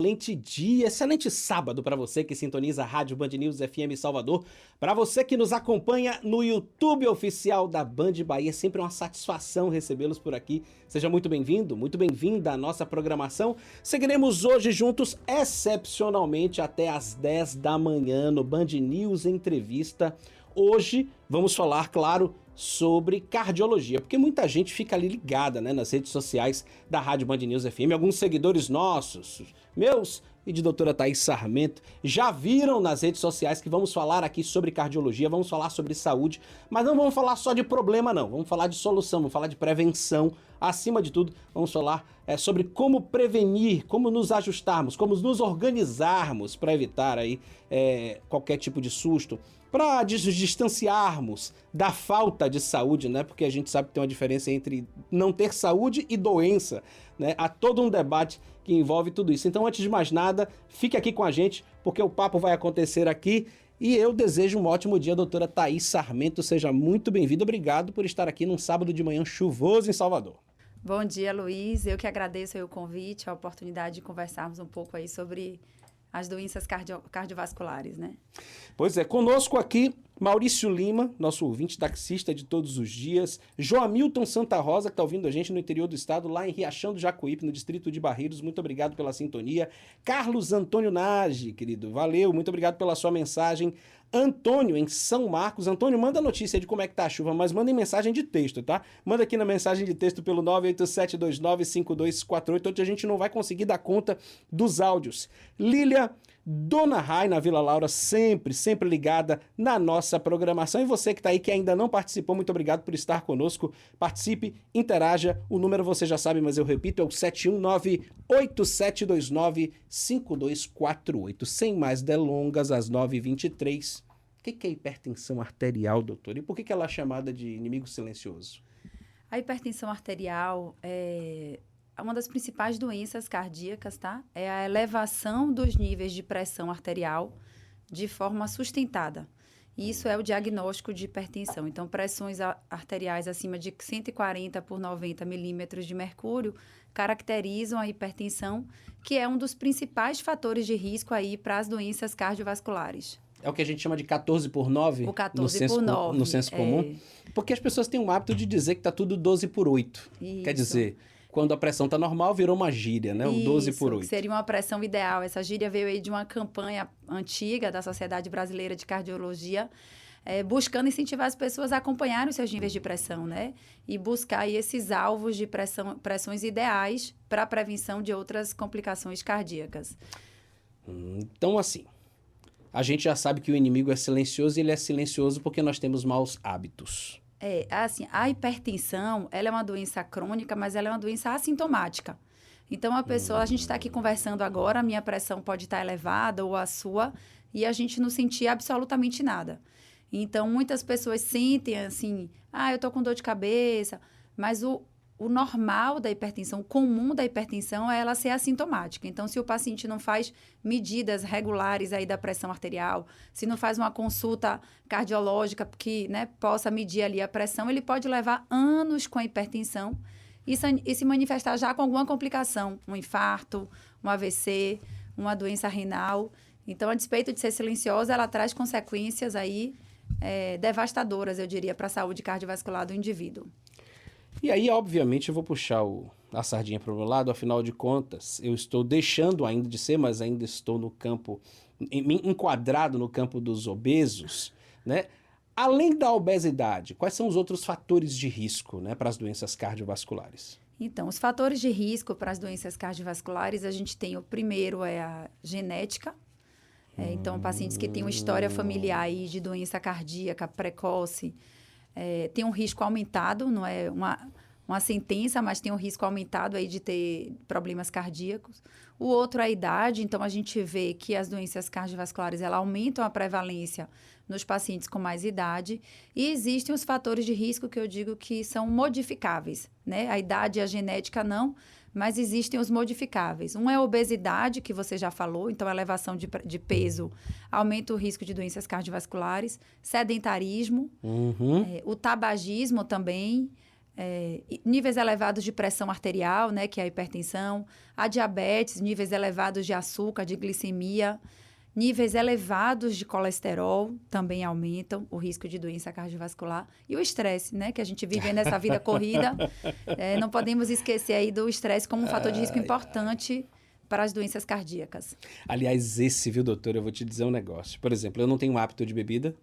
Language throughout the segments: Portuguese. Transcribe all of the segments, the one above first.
Excelente dia, excelente sábado para você que sintoniza a Rádio Band News FM Salvador, para você que nos acompanha no YouTube oficial da Band Bahia, é sempre uma satisfação recebê-los por aqui. Seja muito bem-vindo, muito bem-vinda à nossa programação. Seguiremos hoje juntos, excepcionalmente, até às 10 da manhã no Band News Entrevista. Hoje vamos falar, claro, sobre cardiologia, porque muita gente fica ali ligada, né, nas redes sociais da Rádio Band News FM. Alguns seguidores nossos, meus e de doutora Thaís Sarmento, já viram nas redes sociais que vamos falar aqui sobre cardiologia, vamos falar sobre saúde, mas não vamos falar só de problema não, vamos falar de solução, vamos falar de prevenção, acima de tudo, vamos falar sobre como prevenir, como nos ajustarmos, como nos organizarmos para evitar aí qualquer tipo de susto, para nos distanciarmos da falta de saúde, né? Porque a gente sabe que tem uma diferença entre não ter saúde e doença, né? Há todo um debate que envolve tudo isso. Então, antes de mais nada, fique aqui com a gente, porque o papo vai acontecer aqui e eu desejo um ótimo dia, doutora Thaís Sarmento. Seja muito bem-vinda. Obrigado por estar aqui num sábado de manhã chuvoso em Salvador. Bom dia, Luiz. Eu que agradeço aí o convite, a oportunidade de conversarmos um pouco aí sobre as doenças cardiovasculares, né? Pois é, conosco aqui Maurício Lima, nosso ouvinte taxista de todos os dias, Joamilton Santa Rosa, que está ouvindo a gente no interior do estado, lá em Riachão do Jacuípe, no distrito de Barreiros, muito obrigado pela sintonia. Carlos Antônio Nage, querido, valeu, muito obrigado pela sua mensagem. Antônio, em São Marcos. Antônio, manda notícia de como é que tá a chuva, mas manda em mensagem de texto, tá? Manda aqui na mensagem de texto pelo 987295248, onde a gente não vai conseguir dar conta dos áudios. Lília Dona Rai, na Vila Laura, sempre ligada na nossa programação. E você que está aí, que ainda não participou, muito obrigado por estar conosco. Participe, interaja. O número você já sabe, mas eu repito, é o 719-8729-5248. Sem mais delongas, às 9h23. O que é hipertensão arterial, doutor? E por que ela é chamada de inimigo silencioso? A hipertensão arterial é uma das principais doenças cardíacas, tá? É a elevação dos níveis de pressão arterial de forma sustentada. E isso é o diagnóstico de hipertensão. Então, pressões arteriais acima de 140 por 90 milímetros de mercúrio caracterizam a hipertensão, que é um dos principais fatores de risco aí para as doenças cardiovasculares. É o que a gente chama de 14/9? O 14/9. No senso comum? Porque as pessoas têm o hábito de dizer que está tudo 12/8. Isso. Quer dizer, quando a pressão está normal, virou uma gíria, né? O 12/8. Seria uma pressão ideal. Essa gíria veio aí de uma campanha antiga da Sociedade Brasileira de Cardiologia, buscando incentivar as pessoas a acompanharem os seus níveis de pressão, né? E buscar aí esses alvos de pressões ideais para a prevenção de outras complicações cardíacas. Então, assim, a gente já sabe que o inimigo é silencioso e ele é silencioso porque nós temos maus hábitos. Assim, a hipertensão, ela é uma doença crônica, mas ela é uma doença assintomática. Então, a gente está aqui conversando agora, a minha pressão pode estar elevada ou a sua, e a gente não sentir absolutamente nada. Então, muitas pessoas sentem assim, eu tô com dor de cabeça, mas o normal da hipertensão, o comum da hipertensão é ela ser assintomática. Então, se o paciente não faz medidas regulares aí da pressão arterial, se não faz uma consulta cardiológica que, né, possa medir ali a pressão, ele pode levar anos com a hipertensão e se manifestar já com alguma complicação, um infarto, um AVC, uma doença renal. Então, a despeito de ser silenciosa, ela traz consequências aí devastadoras, eu diria, para a saúde cardiovascular do indivíduo. E aí, obviamente, eu vou puxar a sardinha para o meu lado, afinal de contas, eu estou deixando ainda de ser, mas ainda estou no campo, enquadrado no campo dos obesos, né? Além da obesidade, quais são os outros fatores de risco, né, para as doenças cardiovasculares? Então, os fatores de risco para as doenças cardiovasculares, a gente tem o primeiro é a genética. Então, pacientes que têm uma história familiar aí de doença cardíaca precoce, tem um risco aumentado, não é uma sentença, mas tem um risco aumentado aí de ter problemas cardíacos. O outro é a idade, então a gente vê que as doenças cardiovasculares, elas aumentam a prevalência nos pacientes com mais idade. E existem os fatores de risco que eu digo que são modificáveis, né? A idade e a genética não, mas existem os modificáveis. Um é a obesidade, que você já falou, então a elevação de peso aumenta o risco de doenças cardiovasculares. Sedentarismo, o tabagismo também, níveis elevados de pressão arterial, né, que é a hipertensão, a diabetes, níveis elevados de açúcar, de glicemia, níveis elevados de colesterol também aumentam o risco de doença cardiovascular. E o estresse, né, que a gente vive nessa vida corrida. Não podemos esquecer aí do estresse como um fator de risco importante para as doenças cardíacas. Aliás, viu, doutor, eu vou te dizer um negócio. Por exemplo, eu não tenho hábito de bebida.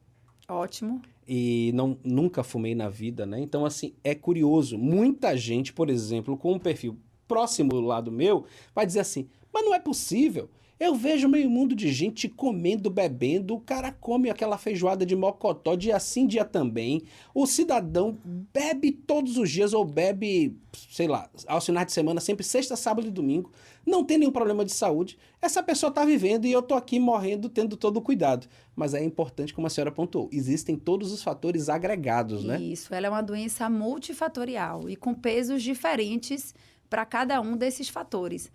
Ótimo. E nunca fumei na vida, né? Então, assim, é curioso. Muita gente, por exemplo, com um perfil próximo do lado meu, vai dizer assim, mas não é possível. Eu vejo meio mundo de gente comendo, bebendo, o cara come aquela feijoada de mocotó dia sim, dia também. O cidadão bebe todos os dias ou bebe, sei lá, aos finais de semana, sempre sexta, sábado e domingo. Não tem nenhum problema de saúde. Essa pessoa está vivendo e eu tô aqui morrendo, tendo todo o cuidado. Mas é importante, como a senhora apontou, existem todos os fatores agregados, né? Isso, ela é uma doença multifatorial e com pesos diferentes para cada um desses fatores.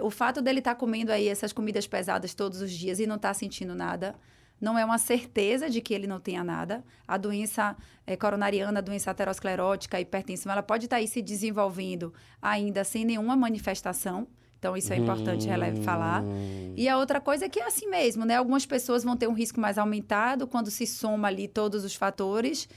O fato dele estar comendo aí essas comidas pesadas todos os dias e não estar sentindo nada, não é uma certeza de que ele não tenha nada. A doença coronariana, a doença aterosclerótica, a hipertensão, ela pode estar aí se desenvolvendo ainda sem nenhuma manifestação. Então, isso é importante falar. E a outra coisa é que é assim mesmo, né? Algumas pessoas vão ter um risco mais aumentado quando se soma ali todos os fatores,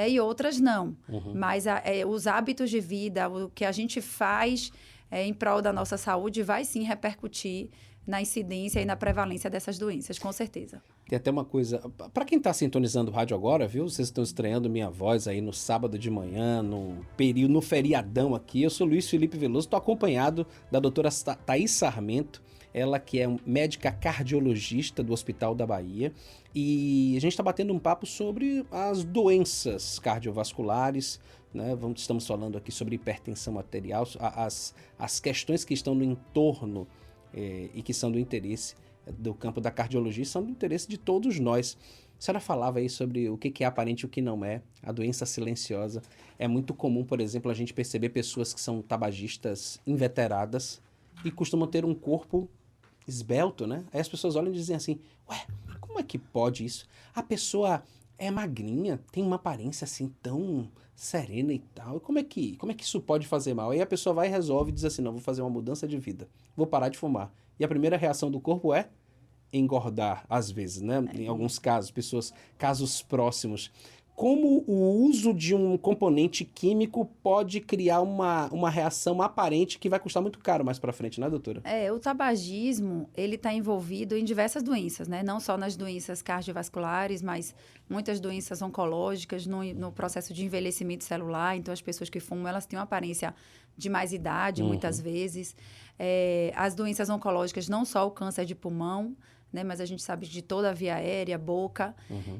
e outras não. Mas os hábitos de vida, o que a gente faz em prol da nossa saúde vai sim repercutir na incidência e na prevalência dessas doenças, com certeza. Tem até uma coisa, para quem está sintonizando o rádio agora, viu? Vocês estão estranhando minha voz aí no sábado de manhã, no feriadão aqui. Eu sou Luiz Felipe Veloso, estou acompanhado da doutora Thaís Sarmento, ela que é médica cardiologista do Hospital da Bahia. E a gente está batendo um papo sobre as doenças cardiovasculares, né? Estamos falando aqui sobre hipertensão arterial, as questões que estão no entorno e que são do interesse do campo da cardiologia, são do interesse de todos nós. A senhora falava aí sobre o que é aparente e o que não é, a doença silenciosa. É muito comum, por exemplo, a gente perceber pessoas que são tabagistas inveteradas e costumam ter um corpo esbelto, né? Aí as pessoas olham e dizem assim, ué, como é que pode isso? A pessoa é magrinha, tem uma aparência assim tão serena e tal. Como é que isso pode fazer mal? Aí a pessoa vai e resolve e diz assim, não, vou fazer uma mudança de vida, vou parar de fumar. E a primeira reação do corpo é engordar, às vezes, né? Em alguns casos, casos próximos. Como o uso de um componente químico pode criar uma reação aparente que vai custar muito caro mais para frente, né, doutora? O tabagismo, ele está envolvido em diversas doenças, né? Não só nas doenças cardiovasculares, mas muitas doenças oncológicas, no processo de envelhecimento celular. Então, as pessoas que fumam, elas têm uma aparência de mais idade, muitas vezes. As doenças oncológicas, não só o câncer de pulmão, né, mas a gente sabe de toda a via aérea, boca,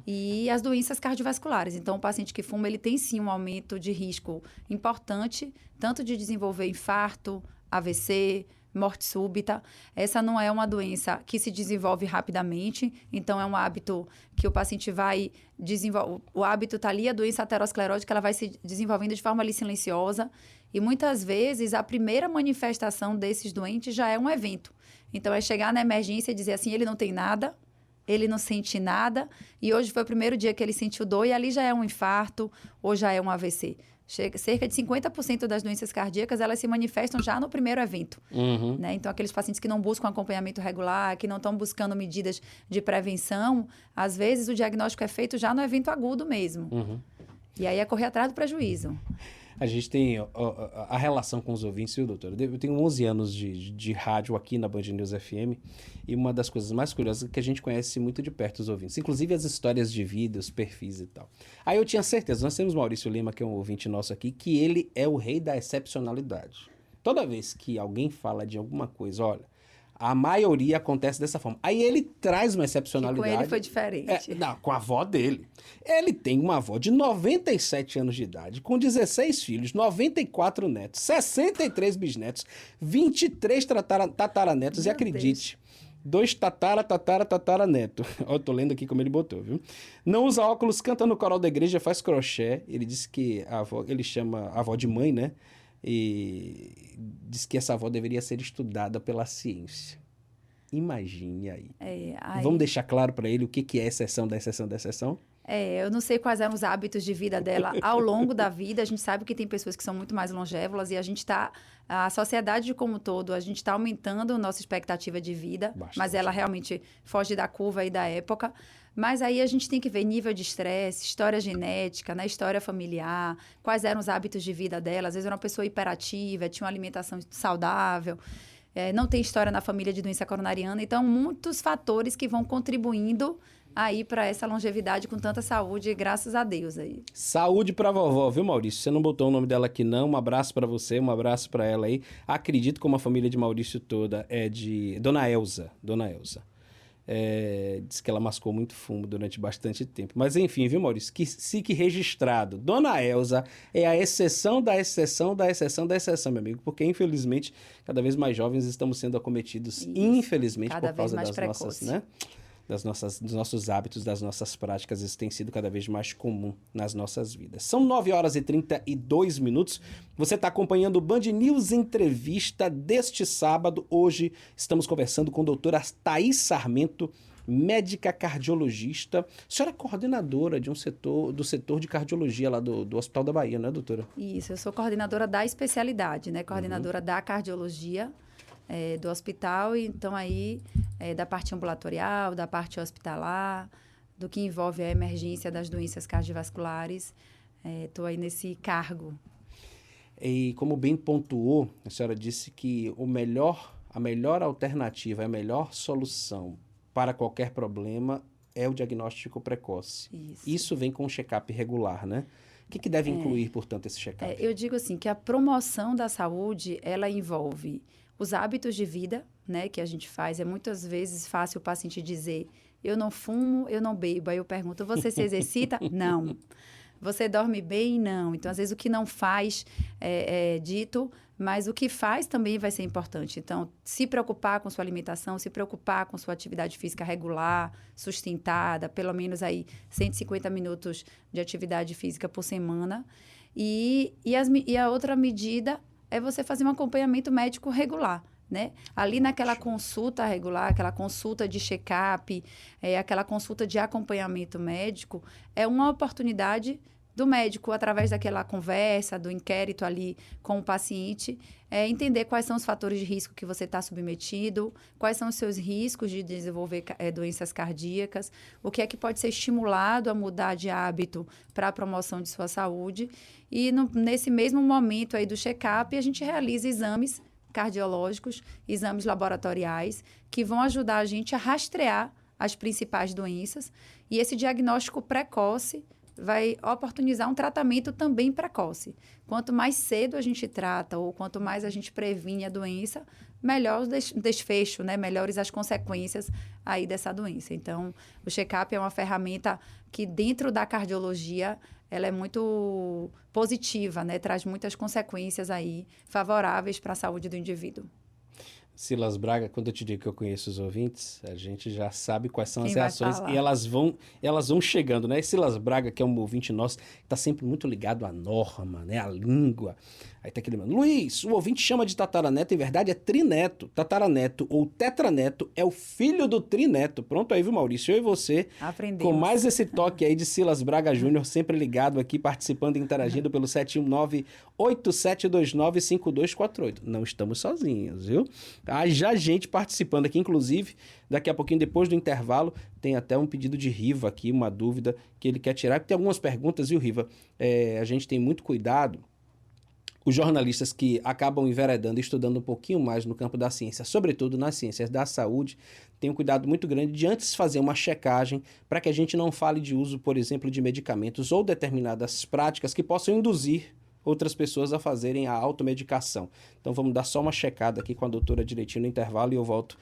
e as doenças cardiovasculares. Então, o paciente que fuma, ele tem sim um aumento de risco importante, tanto de desenvolver infarto, AVC, morte súbita. Essa não é uma doença que se desenvolve rapidamente, então é um hábito que o paciente vai desenvolver. O hábito está ali, a doença aterosclerótica, ela vai se desenvolvendo de forma ali silenciosa, e muitas vezes a primeira manifestação desses doentes já é um evento. Então, é chegar na emergência e dizer assim, ele não tem nada, ele não sente nada, e hoje foi o primeiro dia que ele sentiu dor, e ali já é um infarto, ou já é um AVC. Cerca de 50% das doenças cardíacas, elas se manifestam já no primeiro evento. Né? Então, aqueles pacientes que não buscam acompanhamento regular, que não estão buscando medidas de prevenção, às vezes o diagnóstico é feito já no evento agudo mesmo. E aí é correr atrás do prejuízo. A gente tem a relação com os ouvintes, viu, doutor? Eu tenho 11 anos de rádio aqui na Band News FM, e uma das coisas mais curiosas é que a gente conhece muito de perto os ouvintes, inclusive as histórias de vida, os perfis e tal. Aí eu tinha certeza, nós temos Maurício Lima, que é um ouvinte nosso aqui, que ele é o rei da excepcionalidade. Toda vez que alguém fala de alguma coisa, olha, a maioria acontece dessa forma. Aí ele traz uma excepcionalidade. Que com ele foi diferente. Não, com a avó dele. Ele tem uma avó de 97 anos de idade, com 16 filhos, 94 netos, 63 bisnetos, 23 tataranetos, e acredite, 2 tataraneto. Eu tô lendo aqui como ele botou, viu? Não usa óculos, canta no coral da igreja, faz crochê. Ele disse que a avó, ele chama a avó de mãe, né? E diz que essa avó deveria ser estudada pela ciência. Imagine aí. Vamos deixar claro para ele o que é a exceção da exceção da exceção? Eu não sei quais eram os hábitos de vida dela ao longo da vida. A gente sabe que tem pessoas que são muito mais longevas e a sociedade como um todo, a gente está aumentando a nossa expectativa de vida, Bastante. mas ela realmente foge da curva aí da época. Mas aí a gente tem que ver nível de estresse, história genética, né, história familiar, quais eram os hábitos de vida dela. Às vezes era uma pessoa hiperativa, tinha uma alimentação saudável, não tem história na família de doença coronariana. Então, muitos fatores que vão contribuindo aí para essa longevidade com tanta saúde, graças a Deus aí. Saúde pra vovó, viu, Maurício? Você não botou o nome dela aqui não. Um abraço pra você, um abraço pra ela aí. Acredito como a família de Maurício toda é de Dona Elza. Diz que ela mascou muito fumo durante bastante tempo. Mas enfim, viu, Maurício? Que fique registrado. Dona Elza é a exceção da exceção da exceção da exceção, meu amigo. Porque, infelizmente, cada vez mais jovens estamos sendo acometidos, Isso, infelizmente, cada por causa vez mais das nossas, né? Dos nossos hábitos, das nossas práticas. Isso tem sido cada vez mais comum nas nossas vidas. São 9 horas e 32 minutos. Você está acompanhando o Band News Entrevista deste sábado. Hoje estamos conversando com a doutora Thaís Sarmento, médica cardiologista. A senhora é coordenadora do setor de cardiologia lá do Hospital da Bahia, não é, doutora? Isso, eu sou coordenadora da especialidade, né? Coordenadora da cardiologia do hospital, e então aí da parte ambulatorial, da parte hospitalar, do que envolve a emergência das doenças cardiovasculares. Estou aí nesse cargo. E como bem pontuou, a senhora disse que a melhor alternativa, a melhor solução para qualquer problema é o diagnóstico precoce. Isso vem com um check-up regular, né? O que deve incluir, portanto, esse check-up? Eu digo assim, que a promoção da saúde, ela envolve os hábitos de vida, né, que a gente faz. É muitas vezes fácil o paciente dizer, eu não fumo, eu não bebo. Aí eu pergunto, você se exercita? Não. Você dorme bem? Não. Então, às vezes, o que não faz é dito, mas o que faz também vai ser importante. Então, se preocupar com sua alimentação, se preocupar com sua atividade física regular, sustentada, pelo menos aí 150 minutos de atividade física por semana. E a outra medida é você fazer um acompanhamento médico regular, né? Ali naquela consulta regular, aquela consulta de check-up, aquela consulta de acompanhamento médico, é uma oportunidade do médico, através daquela conversa, do inquérito ali com o paciente, entender quais são os fatores de risco que você está submetido, quais são os seus riscos de desenvolver doenças cardíacas, o que é que pode ser estimulado a mudar de hábito para a promoção de sua saúde. E nesse mesmo momento aí do check-up, a gente realiza exames cardiológicos, exames laboratoriais, que vão ajudar a gente a rastrear as principais doenças. E esse diagnóstico precoce vai oportunizar um tratamento também precoce. Quanto mais cedo a gente trata ou quanto mais a gente previne a doença, melhor o desfecho, né? Melhores as consequências aí dessa doença. Então, o check-up é uma ferramenta que dentro da cardiologia ela é muito positiva, né? Traz muitas consequências aí favoráveis para a saúde do indivíduo. Silas Braga, quando eu te digo que eu conheço os ouvintes, a gente já sabe quais são as Quem vai reações falar? e elas vão chegando, né? E Silas Braga, que é um ouvinte nosso, está sempre muito ligado à norma, né? À língua. Aí tá aquele mano, Luiz, o ouvinte chama de tataraneto, em verdade é trineto. Tataraneto ou tetraneto é o filho do trineto. Pronto aí, viu, Maurício? Eu e você, Aprendemos. com mais esse toque aí de Silas Braga Júnior, sempre ligado aqui, participando e interagindo pelo 719-8729-5248. Não estamos sozinhos, viu? Haja gente participando aqui, inclusive, daqui a pouquinho, depois do intervalo, tem até um pedido de Riva aqui, uma dúvida que ele quer tirar, porque tem algumas perguntas, viu, Riva? A gente tem muito cuidado. Os jornalistas que acabam enveredando e estudando um pouquinho mais no campo da ciência, sobretudo nas ciências da saúde, têm um cuidado muito grande de antes fazer uma checagem para que a gente não fale de uso, por exemplo, de medicamentos ou determinadas práticas que possam induzir outras pessoas a fazerem a automedicação. Então vamos dar só uma checada aqui com a doutora direitinho no intervalo e eu volto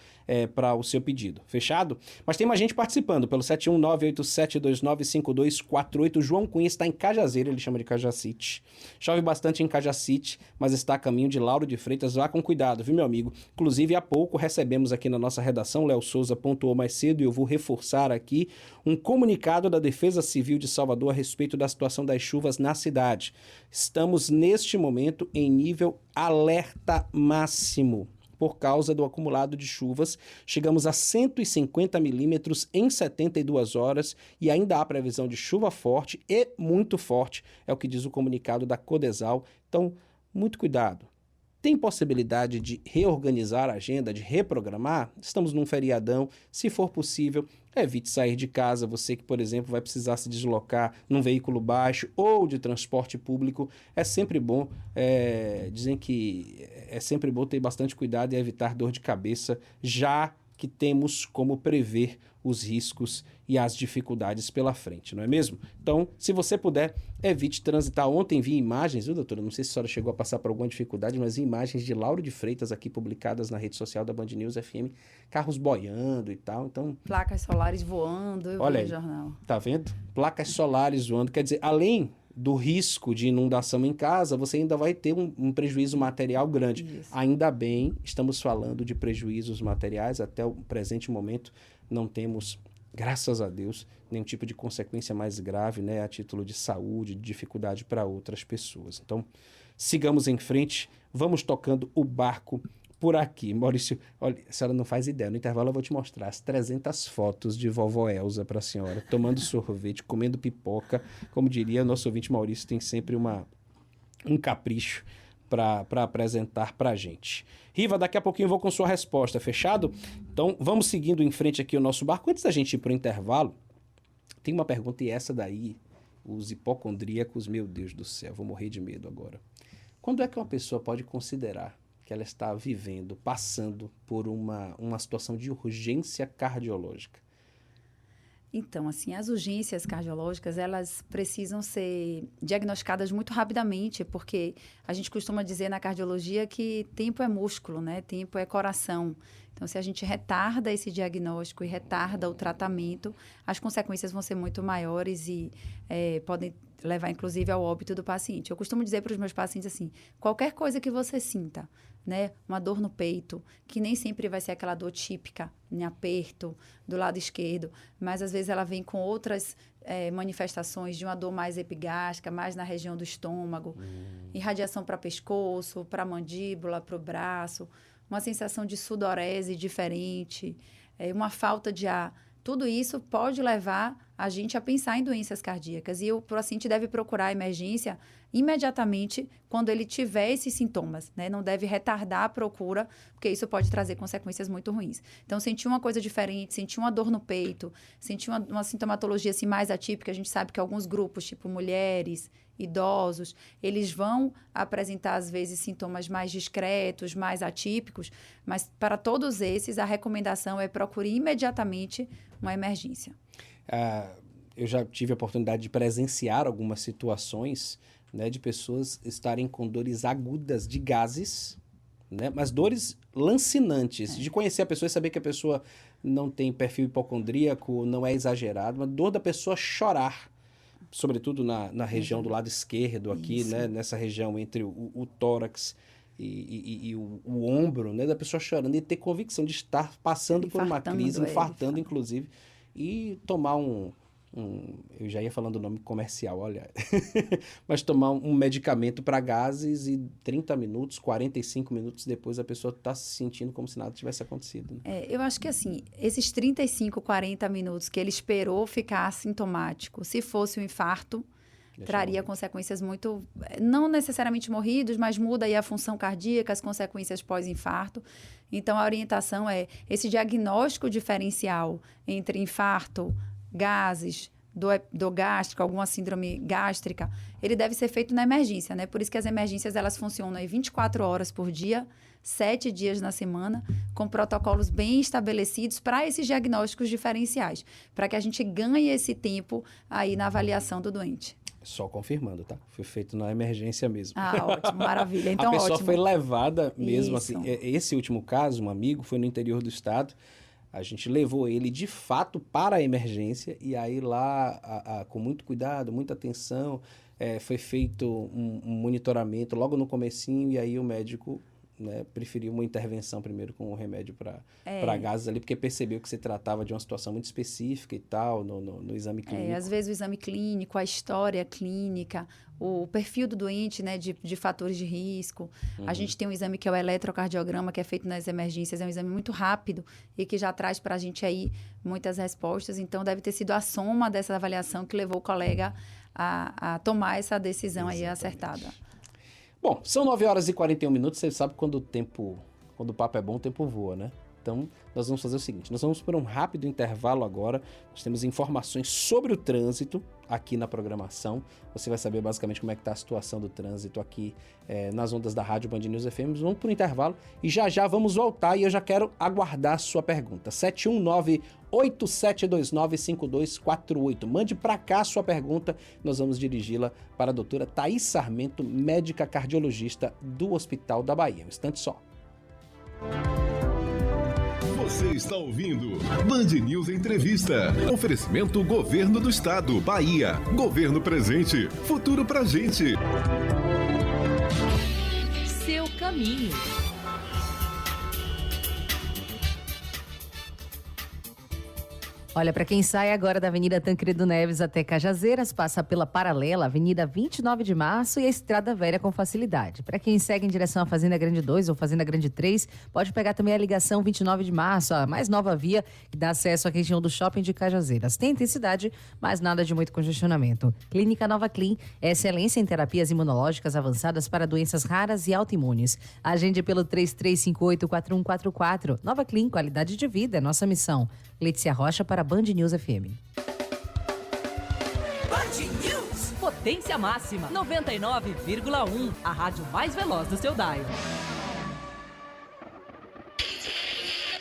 para o seu pedido. Fechado? Mas tem mais gente participando pelo 71987295248. O João Cunha está em Cajazeira, ele chama de Cajacite. Chove bastante em Cajacite, mas está a caminho de Lauro de Freitas. Vá com cuidado, viu, meu amigo? Inclusive, há pouco recebemos aqui na nossa redação, Léo Souza pontuou mais cedo e eu vou reforçar aqui um comunicado da Defesa Civil de Salvador a respeito da situação das chuvas na cidade. Estamos, neste momento, em nível alerta máximo. por causa do acumulado de chuvas. Chegamos a 150 milímetros em 72 horas e ainda há previsão de chuva forte e muito forte, é o que diz o comunicado da Codesal. Então, muito cuidado. Tem possibilidade de reorganizar a agenda, de reprogramar? Estamos num feriadão. Se for possível, evite sair de casa. Você que, por exemplo, vai precisar se deslocar num veículo baixo ou de transporte público, é sempre bom, dizem que é sempre bom ter bastante cuidado e evitar dor de cabeça, já que temos como prever os riscos e as dificuldades pela frente, não é mesmo? Então, se você puder, evite transitar. Ontem vi imagens, viu, doutora? Não sei se a senhora chegou a passar por alguma dificuldade, mas vi imagens de Lauro de Freitas aqui publicadas na rede social da Band News FM, carros boiando e tal, então... Placas solares voando, eu vi no jornal. Tá vendo? Placas solares voando, quer dizer, além do risco de inundação em casa, você ainda vai ter um prejuízo material grande. Isso. Ainda bem, estamos falando de prejuízos materiais, até o presente momento não temos, graças a Deus, nenhum tipo de consequência mais grave, né, a título de saúde, de dificuldade para outras pessoas. Então, sigamos em frente, vamos tocando o barco por aqui. Maurício, olha, a senhora não faz ideia, no intervalo eu vou te mostrar as 300 fotos de vovó Elza para a senhora, tomando sorvete, comendo pipoca. Como diria, nosso ouvinte Maurício tem sempre um capricho para apresentar para a gente. Riva, daqui a pouquinho eu vou com sua resposta, fechado? Então, vamos seguindo em frente aqui o nosso barco. Antes da gente ir para o intervalo, tem uma pergunta, e essa daí, os hipocondríacos, meu Deus do céu, vou morrer de medo agora. Quando é que uma pessoa pode considerar que ela está vivendo, passando por uma situação de urgência cardiológica? Então, assim, as urgências cardiológicas, elas precisam ser diagnosticadas muito rapidamente, porque a gente costuma dizer na cardiologia que tempo é músculo, né? Tempo é coração. Então, se a gente retarda esse diagnóstico e retarda o tratamento, as consequências vão ser muito maiores e podem levar, inclusive, ao óbito do paciente. Eu costumo dizer para os meus pacientes assim, qualquer coisa que você sinta, né, uma dor no peito, que nem sempre vai ser aquela dor típica, em aperto, do lado esquerdo, mas às vezes ela vem com outras manifestações de uma dor mais epigástrica, mais na região do estômago, irradiação para pescoço, para mandíbula, para o braço, uma sensação de sudorese diferente, uma falta de ar. Tudo isso pode levar a gente a pensar em doenças cardíacas. E o paciente deve procurar a emergência imediatamente quando ele tiver esses sintomas, né? Não deve retardar a procura, porque isso pode trazer consequências muito ruins. Então, sentir uma coisa diferente, sentir uma dor no peito, sentir uma sintomatologia assim, mais atípica, a gente sabe que alguns grupos, tipo mulheres, idosos, eles vão apresentar, às vezes, sintomas mais discretos, mais atípicos, mas para todos esses, a recomendação é procure imediatamente uma emergência. Eu já tive a oportunidade de presenciar algumas situações, né, de pessoas estarem com dores agudas de gases, né, mas dores lancinantes, de conhecer a pessoa e saber que a pessoa não tem perfil hipocondríaco, não é exagerado, mas dor da pessoa chorar, sobretudo na região do lado esquerdo aqui, né, nessa região entre o tórax e o ombro, né, da pessoa chorando e ter convicção de estar passando por uma crise, infartando inclusive, e tomar eu já ia falando o nome comercial, olha, mas tomar um medicamento para gases e 30 minutos, 45 minutos depois a pessoa está se sentindo como se nada tivesse acontecido. Né? Eu acho que assim, esses 35, 40 minutos que ele esperou ficar assintomático, se fosse um infarto, traria consequências muito, não necessariamente morridos, mas muda aí a função cardíaca, as consequências pós-infarto. Então, a orientação é esse diagnóstico diferencial entre infarto, gases, dor gástrica, alguma síndrome gástrica, ele deve ser feito na emergência, né? Por isso que as emergências, elas funcionam aí 24 horas por dia, 7 dias na semana, com protocolos bem estabelecidos para esses diagnósticos diferenciais, para que a gente ganhe esse tempo aí na avaliação do doente. Só confirmando, tá? Foi feito na emergência mesmo. Ótimo, maravilha. Então, a pessoa ótimo. foi levada mesmo assim. Esse último caso, um amigo, foi no interior do estado. A gente levou ele, de fato, para a emergência. E aí lá, com muito cuidado, muita atenção, foi feito um monitoramento logo no comecinho. E aí o médico né, preferiu uma intervenção primeiro com o remédio para gases ali, porque percebeu que se tratava de uma situação muito específica e tal, no exame clínico. Às vezes o exame clínico, a história clínica, o perfil do doente, né, de fatores de risco. A gente tem um exame que é o eletrocardiograma, que é feito nas emergências, é um exame muito rápido e que já traz para a gente aí muitas respostas. Então, deve ter sido a soma dessa avaliação que levou o colega a tomar essa decisão aí acertada. Bom, são 9h41, você sabe quando o papo é bom, o tempo voa, né? Então, nós vamos fazer o seguinte, nós vamos por um rápido intervalo agora, nós temos informações sobre o trânsito aqui na programação, você vai saber basicamente como é que está a situação do trânsito aqui nas ondas da Rádio Band News FM, vamos por um intervalo e já vamos voltar e eu já quero aguardar a sua pergunta, 719-8729-5248, mande para cá a sua pergunta, nós vamos dirigi-la para a doutora Thaís Sarmento, médica cardiologista do Hospital da Bahia, um instante só. Você está ouvindo Band News Entrevista. Oferecimento Governo do Estado, Bahia. Governo presente, futuro pra gente. Seu caminho. Olha, para quem sai agora da Avenida Tancredo Neves até Cajazeiras, passa pela paralela Avenida 29 de Março e a Estrada Velha com facilidade. Para quem segue em direção à Fazenda Grande 2 ou Fazenda Grande 3, pode pegar também a ligação 29 de Março, a mais nova via que dá acesso à região do Shopping de Cajazeiras. Tem intensidade, mas nada de muito congestionamento. Clínica Nova Clean é excelência em terapias imunológicas avançadas para doenças raras e autoimunes. Agende pelo 3358-4144. Nova Clean, qualidade de vida é nossa missão. Letícia Rocha para Band News FM. Band News. Potência máxima 99,1. A rádio mais veloz do seu dial.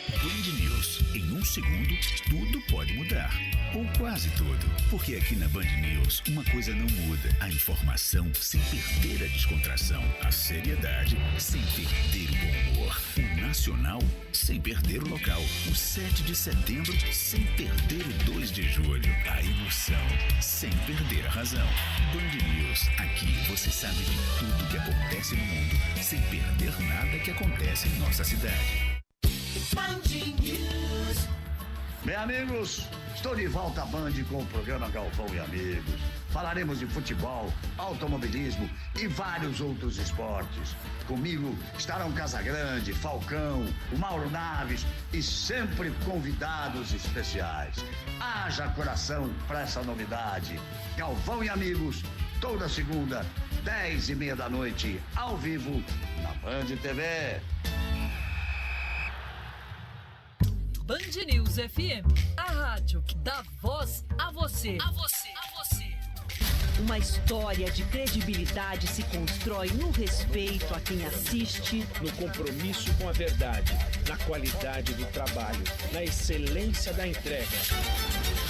Band News. Em um segundo, tudo pode mudar. Ou quase tudo. Porque aqui na Band News, uma coisa não muda. A informação sem perder a descontração. A seriedade sem perder o bom humor. O nacional sem perder o local. O 7 de setembro sem perder o 2 de julho. A emoção sem perder a razão. Band News. Aqui você sabe de tudo que acontece no mundo sem perder nada que acontece em nossa cidade. Band News. Bem, amigos, estou de volta à Band com o programa Galvão e Amigos. Falaremos de futebol, automobilismo e vários outros esportes. Comigo estarão Casagrande, Falcão, o Mauro Naves e sempre convidados especiais. Haja coração para essa novidade. Galvão e Amigos, toda segunda, 10h30 da noite, ao vivo, na Band TV. Band News FM, a rádio que dá voz a você. A você. Uma história de credibilidade se constrói no respeito a quem assiste, no compromisso com a verdade, na qualidade do trabalho, na excelência da entrega.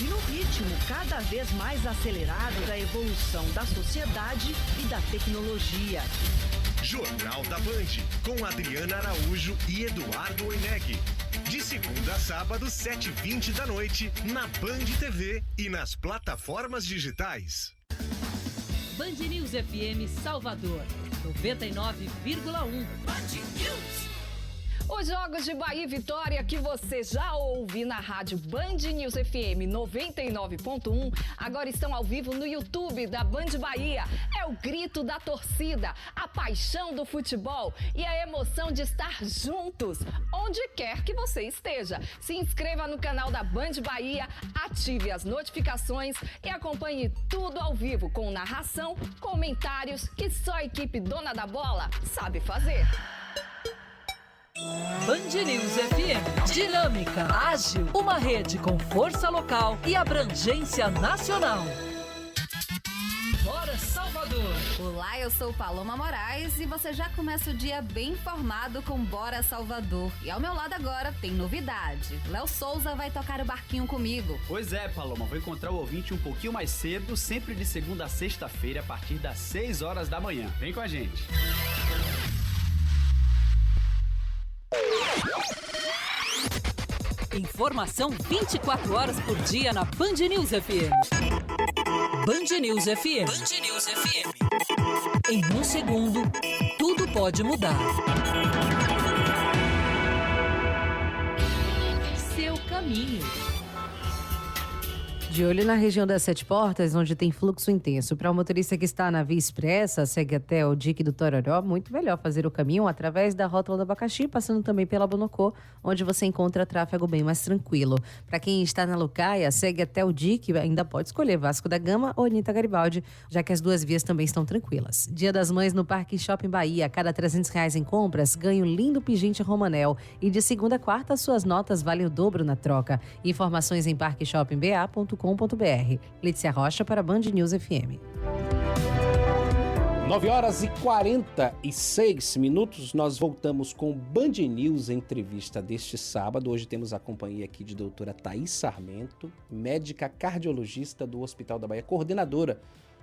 E no ritmo cada vez mais acelerado da evolução da sociedade e da tecnologia. Jornal da Band, com Adriana Araújo e Eduardo Oineg. De segunda a sábado, 7h20 da noite, na Band TV e nas plataformas digitais. Band News FM Salvador, 99,1. Band News. Os jogos de Bahia e Vitória que você já ouve na rádio Band News FM 99.1 agora estão ao vivo no YouTube da Band Bahia. É o grito da torcida, a paixão do futebol e a emoção de estar juntos, onde quer que você esteja. Se inscreva no canal da Band Bahia, ative as notificações e acompanhe tudo ao vivo com narração, comentários que só a equipe dona da bola sabe fazer. Band News FM, dinâmica, ágil, uma rede com força local e abrangência nacional. Bora Salvador! Olá, eu sou Paloma Moraes e você já começa o dia bem informado com Bora Salvador. E ao meu lado agora tem novidade. Léo Souza vai tocar o barquinho comigo. Pois é, Paloma, vou encontrar o ouvinte um pouquinho mais cedo, sempre de segunda a sexta-feira, a partir das 6 horas da manhã. Vem com a gente! Informação 24 horas por dia na Band News FM. Band News FM. Band News FM. Em um segundo, tudo pode mudar. caminho. De olho na região das Sete Portas, onde tem fluxo intenso. Para o motorista que está na Via Expressa, segue até o dique do Tororó, muito melhor fazer o caminho através da Rótula do Abacaxi, passando também pela Bonocô, onde você encontra tráfego bem mais tranquilo. Para quem está na Lucaia, segue até o dique, ainda pode escolher Vasco da Gama ou Anita Garibaldi, já que as duas vias também estão tranquilas. Dia das Mães no Parque Shopping Bahia, a cada R$300 em compras, ganha um lindo pingente Romanel. E de segunda a quarta, suas notas valem o dobro na troca. Informações em parqueshoppingba.com.br. Letícia Rocha para Band News FM. 9h46, nós voltamos com Band News Entrevista deste sábado. Hoje temos a companhia aqui de doutora Thaís Sarmento, médica cardiologista do Hospital da Bahia, coordenadora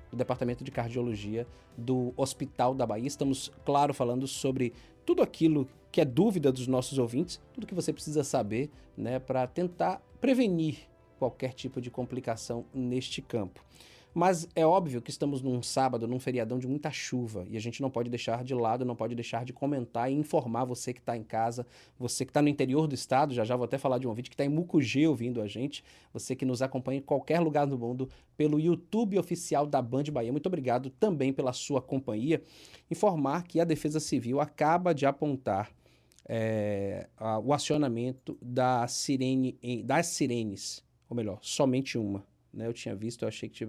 do Departamento de Cardiologia do Hospital da Bahia. Estamos, claro, falando sobre tudo aquilo que é dúvida dos nossos ouvintes, tudo que você precisa saber, né, para tentar prevenir qualquer tipo de complicação neste campo. Mas é óbvio que estamos num sábado, num feriadão de muita chuva, e a gente não pode deixar de lado, não pode deixar de comentar e informar você que está em casa, você que está no interior do estado, já vou até falar de um ouvinte que está em Mucugê ouvindo a gente, você que nos acompanha em qualquer lugar do mundo pelo YouTube oficial da Band Bahia. Muito obrigado também pela sua companhia. Informar que a Defesa Civil acaba de apontar o acionamento das sirenes, ou melhor, somente uma, né? Eu tinha visto, eu achei que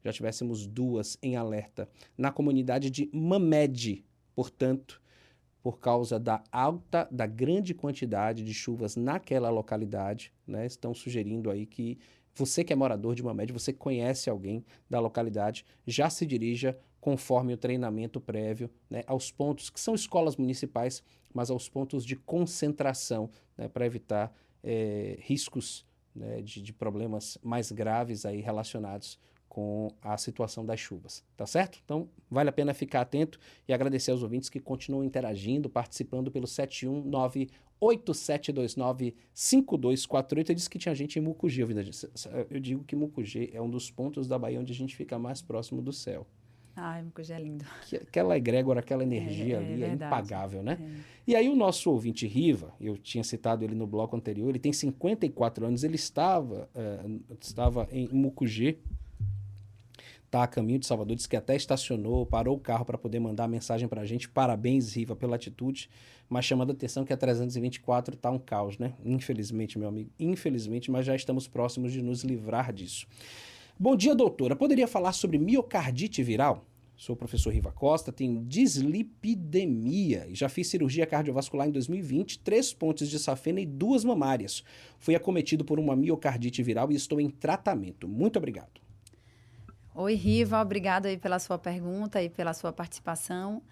já tivéssemos duas em alerta na comunidade de Mamed. Portanto, por causa da grande quantidade de chuvas naquela localidade, né? Estão sugerindo aí que você que é morador de Mamed, você que conhece alguém da localidade, já se dirija conforme o treinamento prévio, né, aos pontos que são escolas municipais, mas aos pontos de concentração, né, para evitar riscos, né, de problemas mais graves aí relacionados com a situação das chuvas, tá certo? Então, vale a pena ficar atento e agradecer aos ouvintes que continuam interagindo, participando pelo 71987295248. Eu disse que tinha gente em Mucugê, eu digo que Mucugê é um dos pontos da Bahia onde a gente fica mais próximo do céu. Ai, Mucugê é lindo. Aquela egrégora, aquela energia ali é impagável, né? E aí o nosso ouvinte Riva, eu tinha citado ele no bloco anterior, ele tem 54 anos, ele estava em Mucugê, está a caminho de Salvador, disse que até estacionou, parou o carro para poder mandar a mensagem para a gente. Parabéns, Riva, pela atitude, mas chamando a atenção que a 324 está um caos, né? Infelizmente, meu amigo, infelizmente, mas já estamos próximos de nos livrar disso. Bom dia, doutora. Poderia falar sobre miocardite viral? Sou o professor Riva Costa, tenho dislipidemia e já fiz cirurgia cardiovascular em 2020, 3 pontes de safena e 2 mamárias. Fui acometido por uma miocardite viral e estou em tratamento. Muito obrigado. Oi, Riva. Obrigada aí pela sua pergunta e pela sua participação.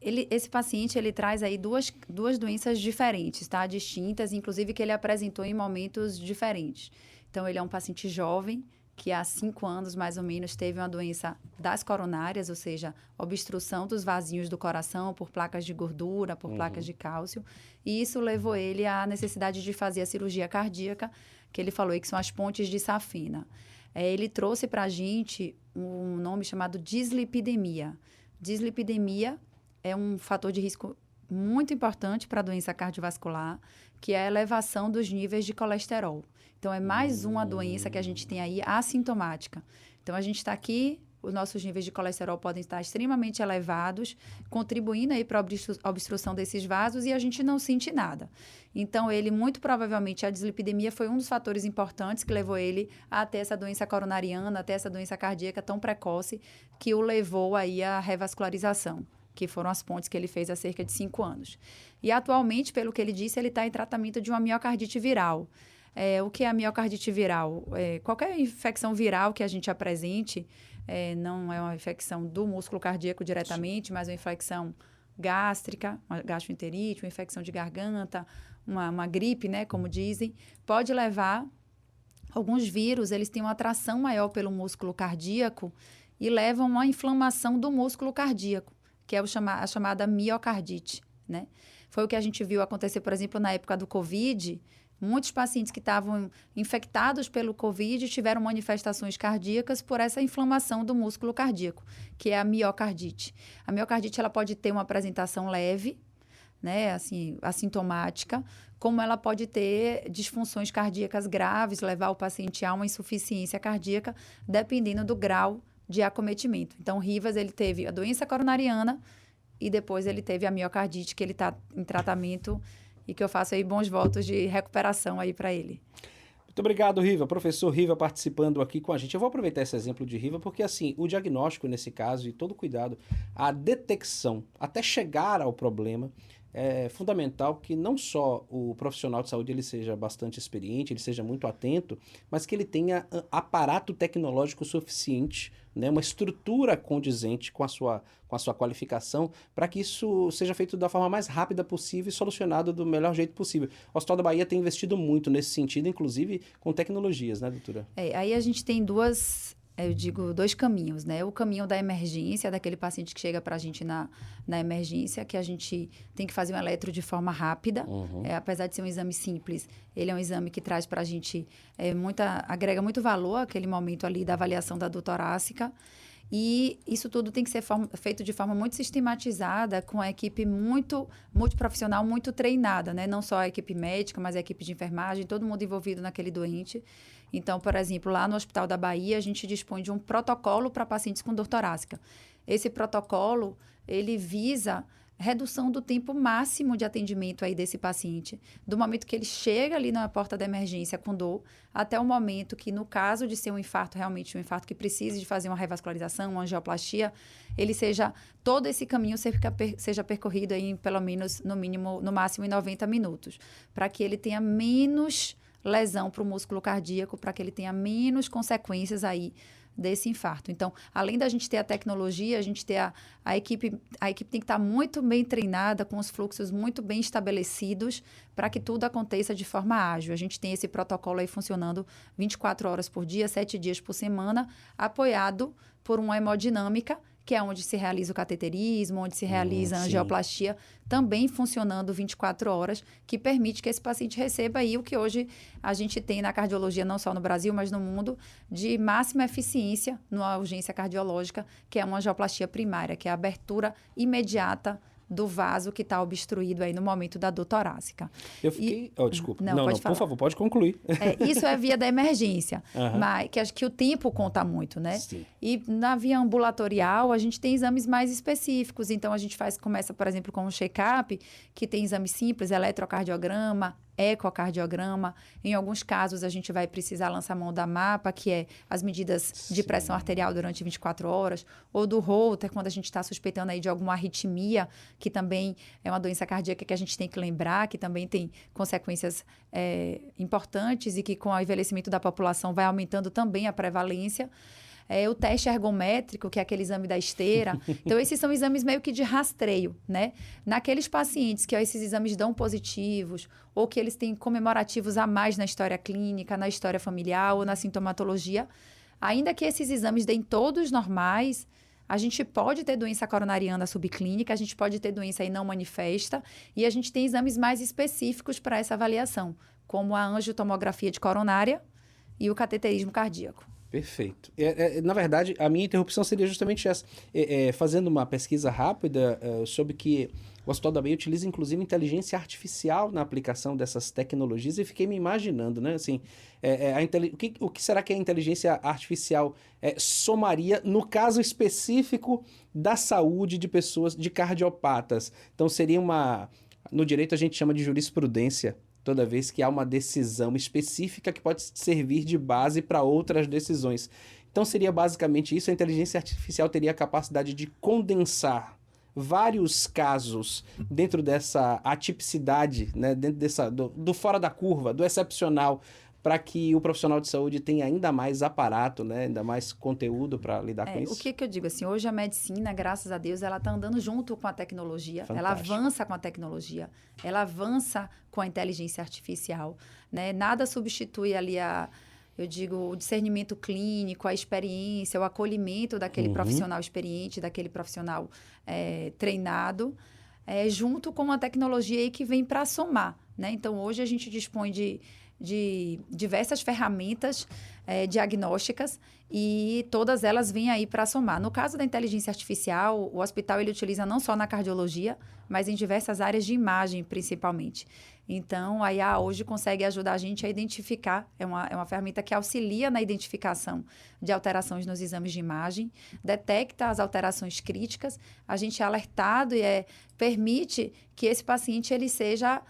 Esse paciente, ele traz aí duas doenças diferentes, tá? Distintas, inclusive que ele apresentou em momentos diferentes. Então, ele é um paciente jovem, que há 5 anos, mais ou menos, teve uma doença das coronárias, ou seja, obstrução dos vasinhos do coração por placas de gordura, por placas de cálcio. E isso levou ele à necessidade de fazer a cirurgia cardíaca, que ele falou aí que são as pontes de safena. Ele trouxe para a gente um nome chamado dislipidemia. Dislipidemia é um fator de risco muito importante para a doença cardiovascular, que é a elevação dos níveis de colesterol. Então, é mais uma doença que a gente tem aí assintomática. Então, a gente está aqui, os nossos níveis de colesterol podem estar extremamente elevados, contribuindo aí para a obstrução desses vasos e a gente não sente nada. Então, ele, muito provavelmente, a dislipidemia foi um dos fatores importantes que levou ele a ter essa doença coronariana, a ter essa doença cardíaca tão precoce, que o levou aí à revascularização, que foram as pontes que ele fez há cerca de 5 anos. E, atualmente, pelo que ele disse, ele está em tratamento de uma miocardite viral. O que é a miocardite viral? Qualquer infecção viral que a gente apresente, não é uma infecção do músculo cardíaco diretamente, mas uma infecção gástrica, uma gastroenterite, uma infecção de garganta, uma gripe, né, como dizem, pode levar... Alguns vírus, eles têm uma atração maior pelo músculo cardíaco e levam a uma inflamação do músculo cardíaco, que é a chamada miocardite, né? Foi o que a gente viu acontecer, por exemplo, na época do Covid. Muitos pacientes que estavam infectados pelo Covid tiveram manifestações cardíacas por essa inflamação do músculo cardíaco, que é a miocardite. A miocardite, ela pode ter uma apresentação leve, né, assim, assintomática, como ela pode ter disfunções cardíacas graves, levar o paciente a uma insuficiência cardíaca, dependendo do grau de acometimento. Então, o Rivas, ele teve a doença coronariana e depois ele teve a miocardite, que ele está em tratamento e que eu faço aí bons votos de recuperação aí para ele. Muito obrigado, Riva. Professor Riva participando aqui com a gente. Eu vou aproveitar esse exemplo de Riva porque, assim, o diagnóstico nesse caso e todo cuidado, a detecção até chegar ao problema, é fundamental que não só o profissional de saúde ele seja bastante experiente, ele seja muito atento, mas que ele tenha aparato tecnológico suficiente, né, uma estrutura condizente com a sua qualificação, para que isso seja feito da forma mais rápida possível e solucionado do melhor jeito possível. O Hospital da Bahia tem investido muito nesse sentido, inclusive com tecnologias, né, doutora? Aí a gente tem dois caminhos, né? O caminho da emergência, daquele paciente que chega para a gente na emergência, que a gente tem que fazer um eletro de forma rápida. Apesar de ser um exame simples, ele é um exame que traz para a gente agrega muito valor àquele momento ali da avaliação da dor torácica. E isso tudo tem que ser feito de forma muito sistematizada, com a equipe multiprofissional, muito treinada, né? Não só a equipe médica, mas a equipe de enfermagem, todo mundo envolvido naquele doente. Então, por exemplo, lá no Hospital da Bahia, a gente dispõe de um protocolo para pacientes com dor torácica. Esse protocolo, ele visa redução do tempo máximo de atendimento aí desse paciente, do momento que ele chega ali na porta da emergência com dor, até o momento que, no caso de ser um infarto, realmente um infarto que precise de fazer uma revascularização, uma angioplastia, todo esse caminho seja percorrido aí, pelo menos, no máximo em 90 minutos, para que ele tenha menos lesão para o músculo cardíaco, para que ele tenha menos consequências aí desse infarto. Então, além da gente ter a tecnologia, a gente ter a equipe tem que estar muito bem treinada, com os fluxos muito bem estabelecidos, para que tudo aconteça de forma ágil. A gente tem esse protocolo aí funcionando 24 horas por dia, 7 dias por semana, apoiado por uma hemodinâmica, que é onde se realiza o cateterismo, onde se realiza a angioplastia, também funcionando 24 horas, que permite que esse paciente receba aí o que hoje a gente tem na cardiologia, não só no Brasil, mas no mundo, de máxima eficiência na urgência cardiológica, que é uma angioplastia primária, que é a abertura imediata do vaso que está obstruído aí no momento da dor torácica. Eu fiquei... desculpa. Não, por favor, pode concluir. Isso é via da emergência, mas que acho que o tempo conta muito, né? Sim. E na via ambulatorial, a gente tem exames mais específicos. Então, a gente começa, por exemplo, com um check-up, que tem exames simples, eletrocardiograma, ecocardiograma. Em alguns casos, a gente vai precisar lançar mão da MAPA, que é as medidas de pressão arterial durante 24 horas, ou do Holter, quando a gente está suspeitando aí de alguma arritmia, que também é uma doença cardíaca que a gente tem que lembrar, que também tem consequências importantes e que com o envelhecimento da população vai aumentando também a prevalência. O teste ergométrico, que é aquele exame da esteira. Então, esses são exames meio que de rastreio, né? Naqueles pacientes que esses exames dão positivos, ou que eles têm comemorativos a mais na história clínica, na história familiar ou na sintomatologia, ainda que esses exames deem todos normais, a gente pode ter doença coronariana subclínica, a gente pode ter doença aí não manifesta, e a gente tem exames mais específicos para essa avaliação, como a angiotomografia de coronária e o cateterismo cardíaco. Perfeito. Na verdade, a minha interrupção seria justamente essa. Fazendo uma pesquisa rápida, soube que o Hospital da Bahia utiliza, inclusive, inteligência artificial na aplicação dessas tecnologias, e fiquei me imaginando, né? Assim, o que será que a inteligência artificial somaria no caso específico da saúde de pessoas, de cardiopatas? Então, seria no direito a gente chama de jurisprudência, toda vez que há uma decisão específica que pode servir de base para outras decisões. Então, seria basicamente isso. A inteligência artificial teria a capacidade de condensar vários casos dentro dessa atipicidade, né? Dentro do fora da curva, do excepcional, para que o profissional de saúde tenha ainda mais aparato, né? Ainda mais conteúdo para lidar com isso. O que eu digo assim, hoje a medicina, graças a Deus, ela está andando junto com a tecnologia, Fantástico. Ela avança com a tecnologia, ela avança com a inteligência artificial, né? Nada substitui ali o discernimento clínico, a experiência, o acolhimento daquele profissional experiente, daquele profissional treinado, junto com uma tecnologia aí que vem para somar, né? Então, hoje a gente dispõe de de diversas ferramentas diagnósticas e todas elas vêm aí para somar. No caso da inteligência artificial, o hospital ele utiliza não só na cardiologia, mas em diversas áreas de imagem, principalmente. Então, a IA hoje consegue ajudar a gente a identificar, é uma ferramenta que auxilia na identificação de alterações nos exames de imagem, detecta as alterações críticas, a gente é alertado e permite que esse paciente ele seja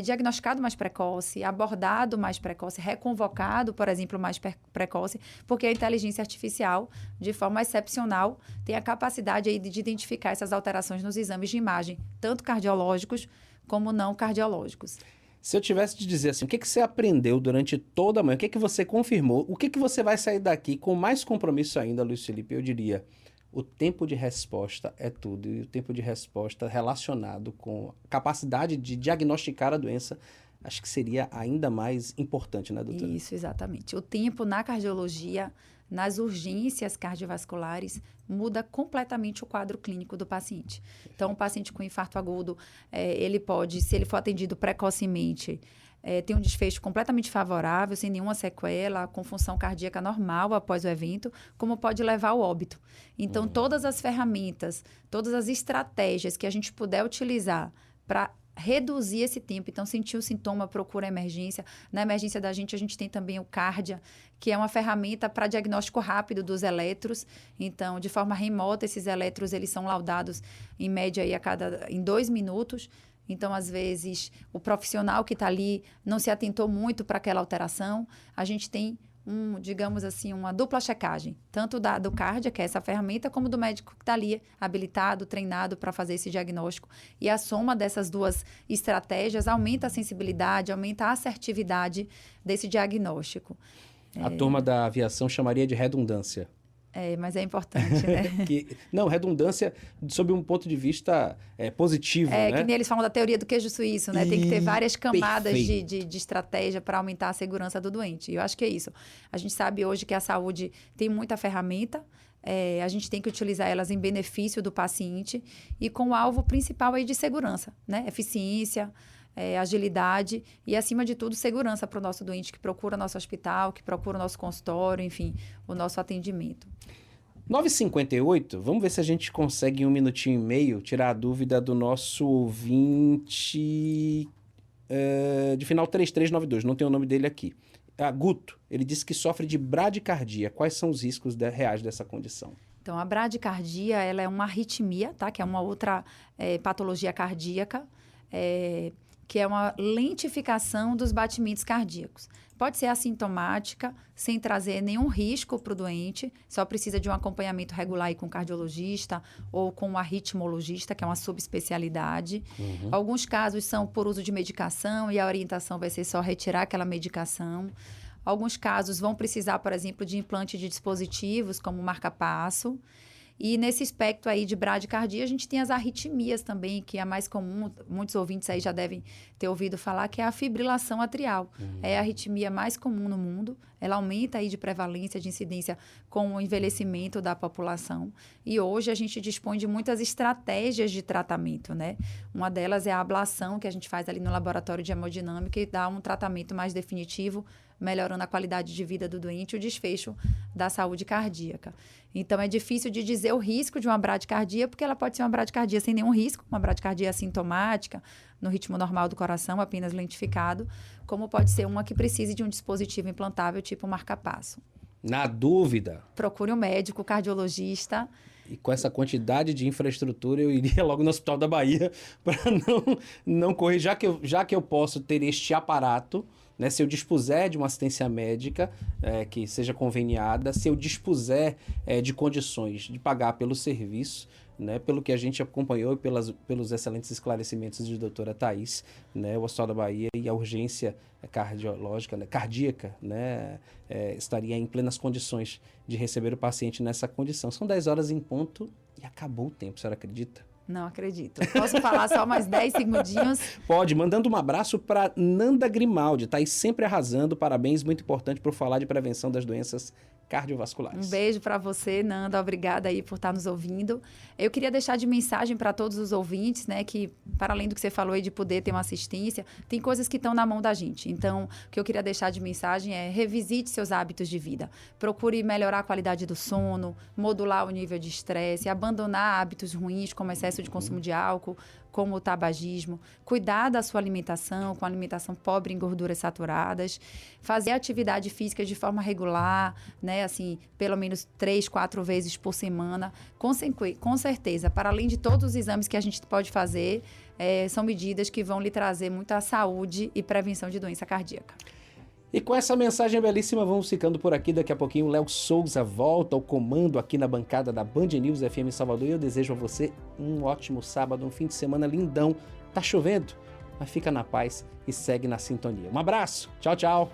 diagnosticado mais precoce, abordado mais precoce, reconvocado, por exemplo, mais precoce, porque a inteligência artificial, de forma excepcional, tem a capacidade aí de identificar essas alterações nos exames de imagem, tanto cardiológicos como não cardiológicos. Se eu tivesse de dizer assim, o que você aprendeu durante toda a manhã, o que você confirmou, o que você vai sair daqui com mais compromisso ainda, Luiz Felipe, eu diria, o tempo de resposta é tudo, e o tempo de resposta relacionado com a capacidade de diagnosticar a doença, acho que seria ainda mais importante, né, doutora? Isso, exatamente. O tempo na cardiologia, nas urgências cardiovasculares, muda completamente o quadro clínico do paciente. Então, um paciente com infarto agudo, ele pode, se ele for atendido precocemente, ter um desfecho completamente favorável, sem nenhuma sequela, com função cardíaca normal após o evento, como pode levar ao óbito. Então, todas as ferramentas, todas as estratégias que a gente puder utilizar para reduzir esse tempo. Então, sentiu o sintoma, procura a emergência. Na emergência da gente, a gente tem também o Cardia, que é uma ferramenta para diagnóstico rápido dos eletros. Então, de forma remota, esses eletros, eles são laudados, em média, aí, em 2 minutos. Então, às vezes, o profissional que está ali não se atentou muito para aquela alteração. A gente tem, digamos assim, uma dupla checagem, tanto do Cardia, que é essa ferramenta, como do médico que está ali habilitado, treinado para fazer esse diagnóstico. E a soma dessas duas estratégias aumenta a sensibilidade, aumenta a assertividade desse diagnóstico. A turma da aviação chamaria de redundância. Mas é importante, né? Não, redundância sob um ponto de vista positivo, né? Que nem eles falam da teoria do queijo suíço, né? Tem que ter várias camadas de estratégia para aumentar a segurança do doente. E eu acho que é isso. A gente sabe hoje que a saúde tem muita ferramenta, a gente tem que utilizar elas em benefício do paciente e com o alvo principal aí de segurança, né? Eficiência, agilidade e, acima de tudo, segurança para o nosso doente que procura nosso hospital, que procura o nosso consultório, enfim, o nosso atendimento. 9h58, vamos ver se a gente consegue em 1 minutinho e meio tirar a dúvida do nosso ouvinte de final 3392, não tem o nome dele aqui. Guto, ele disse que sofre de bradicardia. Quais são os riscos reais dessa condição? Então, a bradicardia, ela é uma arritmia, tá? Que é uma outra patologia cardíaca, que é uma lentificação dos batimentos cardíacos. Pode ser assintomática, sem trazer nenhum risco para o doente, só precisa de um acompanhamento regular aí com o cardiologista ou com o arritmologista, que é uma subespecialidade. Alguns casos são por uso de medicação e a orientação vai ser só retirar aquela medicação. Alguns casos vão precisar, por exemplo, de implante de dispositivos, como marca-passo. E nesse aspecto aí de bradicardia, a gente tem as arritmias também, que é a mais comum, muitos ouvintes aí já devem ter ouvido falar, que é a fibrilação atrial. É a arritmia mais comum no mundo, ela aumenta aí de prevalência, de incidência com o envelhecimento da população. E hoje a gente dispõe de muitas estratégias de tratamento, né? Uma delas é a ablação, que a gente faz ali no laboratório de hemodinâmica e dá um tratamento mais definitivo, melhorando a qualidade de vida do doente e o desfecho da saúde cardíaca. Então, é difícil de dizer o risco de uma bradicardia, porque ela pode ser uma bradicardia sem nenhum risco, uma bradicardia assintomática, no ritmo normal do coração, apenas lentificado, como pode ser uma que precise de um dispositivo implantável, tipo marca-passo. Na dúvida, procure um médico, cardiologista. E com essa quantidade de infraestrutura, eu iria logo no Hospital da Bahia para não correr, já que eu posso ter este aparato, né, se eu dispuser de uma assistência médica que seja conveniada, se eu dispuser de condições de pagar pelo serviço, né, pelo que a gente acompanhou e pelos excelentes esclarecimentos de doutora Thaís, né, o Hospital da Bahia e a urgência cardiológica, né, cardíaca, né, estaria em plenas condições de receber o paciente nessa condição. São 10 horas em ponto e acabou o tempo, a senhora acredita? Não acredito. Posso falar só mais 10 segundinhos? Pode, mandando um abraço para Nanda Grimaldi, tá aí sempre arrasando, parabéns, muito importante por falar de prevenção das doenças cardiovasculares. Um beijo para você, Nanda, obrigada aí por estar nos ouvindo. Eu queria deixar de mensagem para todos os ouvintes, né, que para além do que você falou aí de poder ter uma assistência, tem coisas que estão na mão da gente. Então, o que eu queria deixar de mensagem é revisite seus hábitos de vida. Procure melhorar a qualidade do sono, modular o nível de estresse, abandonar hábitos ruins como excesso de consumo de álcool, como o tabagismo, cuidar da sua alimentação, com alimentação pobre em gorduras saturadas, fazer atividade física de forma regular, né, assim, pelo menos 3, 4 vezes por semana, com certeza, para além de todos os exames que a gente pode fazer, são medidas que vão lhe trazer muita saúde e prevenção de doença cardíaca. E com essa mensagem belíssima, vamos ficando por aqui. Daqui a pouquinho o Léo Souza volta ao comando aqui na bancada da Band News FM Salvador. E eu desejo a você um ótimo sábado, um fim de semana lindão. Tá chovendo, mas fica na paz e segue na sintonia. Um abraço, tchau, tchau.